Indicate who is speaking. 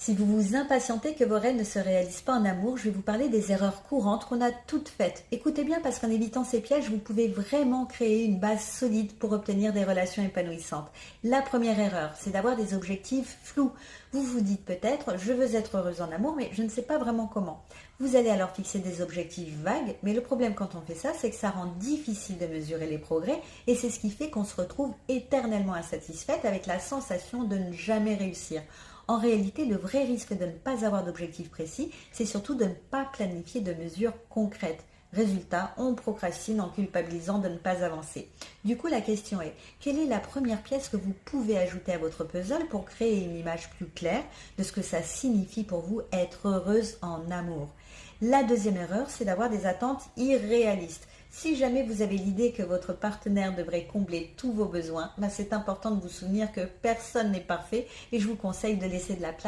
Speaker 1: Si vous vous impatientez que vos rêves ne se réalisent pas en amour, je vais vous parler des erreurs courantes qu'on a toutes faites. Écoutez bien parce qu'en évitant ces pièges, vous pouvez vraiment créer une base solide pour obtenir des relations épanouissantes. La première erreur, c'est d'avoir des objectifs flous. Vous vous dites peut-être, je veux être heureuse en amour, mais je ne sais pas vraiment comment. Vous allez alors fixer des objectifs vagues, mais le problème quand on fait ça, c'est que ça rend difficile de mesurer les progrès et c'est ce qui fait qu'on se retrouve éternellement insatisfaite avec la sensation de ne jamais réussir. En réalité, le vrai risque de ne pas avoir d'objectif précis, c'est surtout de ne pas planifier de mesures concrètes. Résultat, on procrastine en culpabilisant de ne pas avancer. Du coup, la question est, quelle est la première pièce que vous pouvez ajouter à votre puzzle pour créer une image plus claire de ce que ça signifie pour vous être heureuse en amour? La deuxième erreur, c'est d'avoir des attentes irréalistes. Si jamais vous avez l'idée que votre partenaire devrait combler tous vos besoins, c'est important de vous souvenir que personne n'est parfait et je vous conseille de laisser de la place